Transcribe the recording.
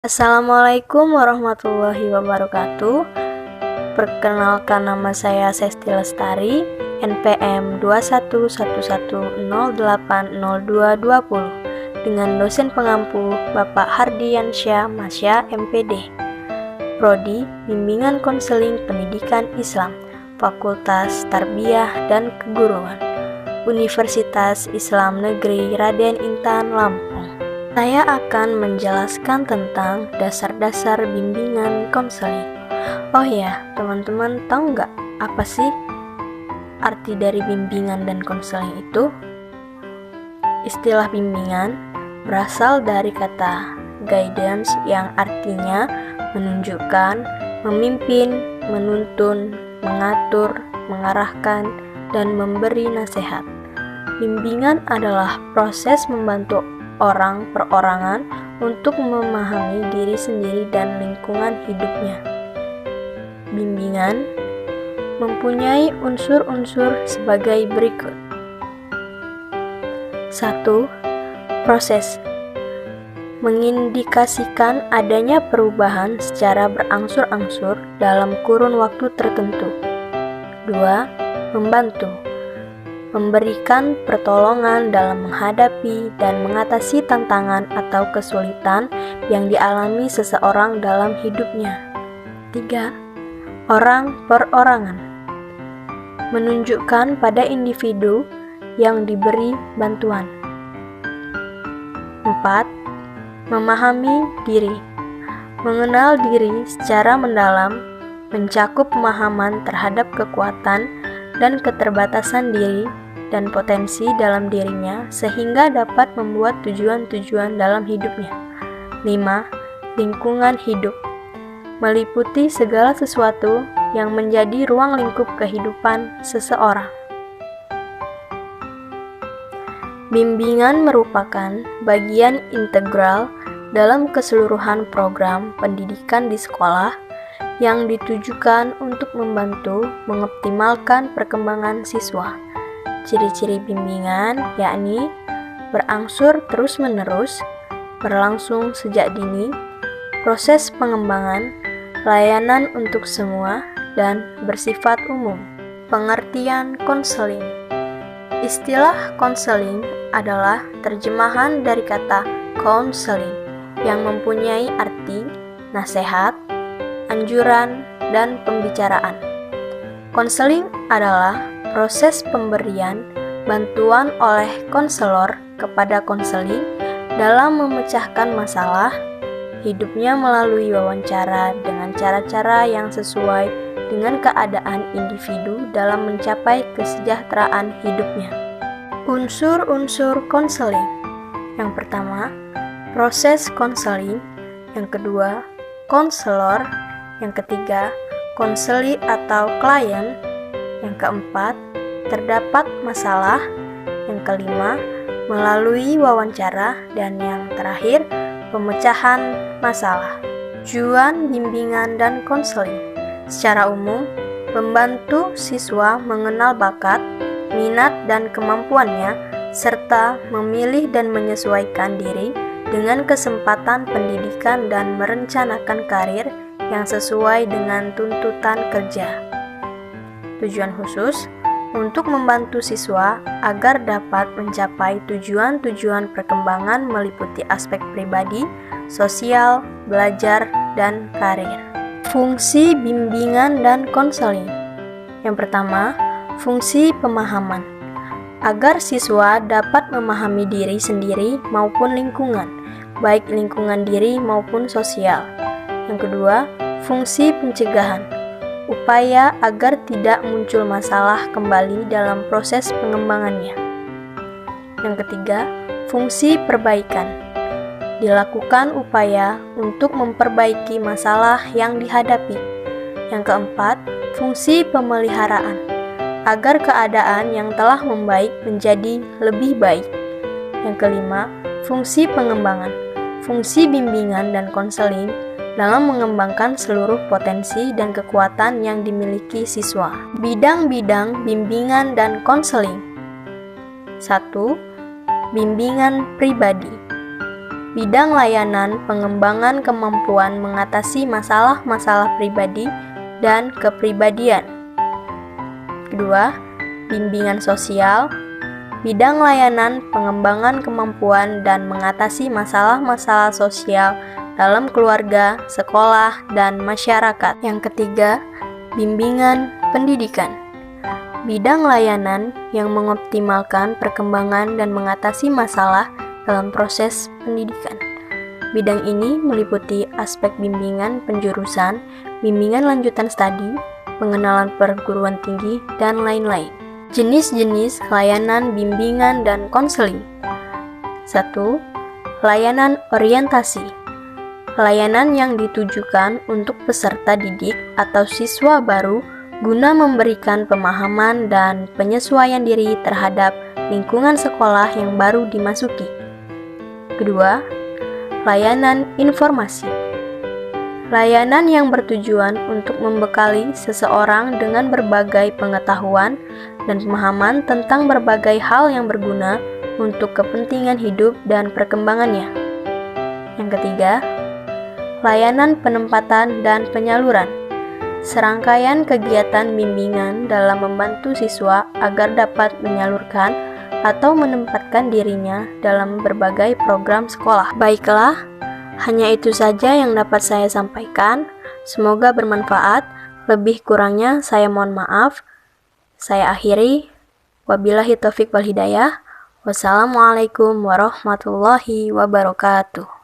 Assalamualaikum warahmatullahi wabarakatuh. Perkenalkan, nama saya Sesti Lestari, NPM 2111080220, dengan dosen pengampu Bapak Hardiansyah Masya MPD, Prodi Bimbingan Konseling Pendidikan Islam, Fakultas Tarbiyah dan Keguruan, Universitas Islam Negeri Raden Intan Lampung. Saya akan menjelaskan tentang dasar-dasar bimbingan konseling. Oh ya, teman-teman tahu nggak apa sih arti dari bimbingan dan konseling itu? Istilah bimbingan berasal dari kata guidance yang artinya menunjukkan, memimpin, menuntun, mengatur, mengarahkan, dan memberi nasihat. Bimbingan adalah proses membantu orang perorangan untuk memahami diri sendiri dan lingkungan hidupnya. Bimbingan mempunyai unsur-unsur sebagai berikut. 1. Proses mengindikasikan adanya perubahan secara berangsur-angsur dalam kurun waktu tertentu. 2. Membantu memberikan pertolongan dalam menghadapi dan mengatasi tantangan atau kesulitan yang dialami seseorang dalam hidupnya. 3. Orang perorangan menunjukkan pada individu yang diberi bantuan. 4. Memahami diri mengenal diri secara mendalam, mencakup pemahaman terhadap kekuatan dan keterbatasan diri dan potensi dalam dirinya sehingga dapat membuat tujuan-tujuan dalam hidupnya. 5. Lingkungan hidup meliputi segala sesuatu yang menjadi ruang lingkup kehidupan seseorang. Bimbingan merupakan bagian integral dalam keseluruhan program pendidikan di sekolah yang ditujukan untuk membantu mengoptimalkan perkembangan siswa. Ciri-ciri bimbingan yakni berangsur terus-menerus, berlangsung sejak dini, proses pengembangan, layanan untuk semua, dan bersifat umum. Pengertian konseling. Istilah konseling adalah terjemahan dari kata counseling yang mempunyai arti nasihat, anjuran, dan pembicaraan. Konseling adalah proses pemberian bantuan oleh konselor kepada konseling dalam memecahkan masalah hidupnya melalui wawancara dengan cara-cara yang sesuai dengan keadaan individu dalam mencapai kesejahteraan hidupnya. Unsur-unsur konseling. Yang pertama, proses konseling. Yang kedua, konselor. Yang ketiga, konseli atau klien. Yang keempat, terdapat masalah. Yang kelima, melalui wawancara. Dan yang terakhir, pemecahan masalah. Tujuan bimbingan dan konseling secara umum membantu siswa mengenal bakat, minat dan kemampuannya, serta memilih dan menyesuaikan diri dengan kesempatan pendidikan dan merencanakan karir yang sesuai dengan tuntutan kerja. Tujuan khusus untuk membantu siswa agar dapat mencapai tujuan-tujuan perkembangan meliputi aspek pribadi, sosial, belajar, dan karir. Fungsi bimbingan dan konseling. Yang pertama, fungsi pemahaman. Agar siswa dapat memahami diri sendiri maupun lingkungan, baik lingkungan diri maupun sosial. Yang kedua, fungsi pencegahan. Upaya agar tidak muncul masalah kembali dalam proses pengembangannya. Yang ketiga, fungsi perbaikan. Dilakukan upaya untuk memperbaiki masalah yang dihadapi. Yang keempat, fungsi pemeliharaan. Agar keadaan yang telah membaik menjadi lebih baik. Yang kelima, fungsi pengembangan. Fungsi bimbingan dan konseling dalam mengembangkan seluruh potensi dan kekuatan yang dimiliki siswa. Bidang-bidang bimbingan dan konseling. 1. Bimbingan pribadi. bidang layanan pengembangan kemampuan mengatasi masalah-masalah pribadi dan kepribadian. Kedua, bimbingan sosial, bidang layanan pengembangan kemampuan dan mengatasi masalah-masalah sosial dalam keluarga, sekolah, dan masyarakat. Yang ketiga, bimbingan pendidikan, bidang layanan yang mengoptimalkan perkembangan dan mengatasi masalah dalam proses pendidikan. Bidang ini meliputi aspek bimbingan penjurusan, bimbingan lanjutan studi, pengenalan perguruan tinggi, dan lain-lain. Jenis-jenis layanan bimbingan dan konseling. 1. Layanan orientasi. Layanan yang ditujukan untuk peserta didik atau siswa baru guna memberikan pemahaman dan penyesuaian diri terhadap lingkungan sekolah yang baru dimasuki. Kedua, layanan informasi. Layanan yang bertujuan untuk membekali seseorang dengan berbagai pengetahuan dan pemahaman tentang berbagai hal yang berguna untuk kepentingan hidup dan perkembangannya. Yang ketiga, layanan penempatan dan penyaluran. Serangkaian kegiatan bimbingan dalam membantu siswa agar dapat menyalurkan atau menempatkan dirinya dalam berbagai program sekolah. Baiklah, hanya itu saja yang dapat saya sampaikan. Semoga bermanfaat. Lebih kurangnya saya mohon maaf. Saya akhiri. Wabillahi taufik wal hidayah. Wassalamualaikum warahmatullahi wabarakatuh.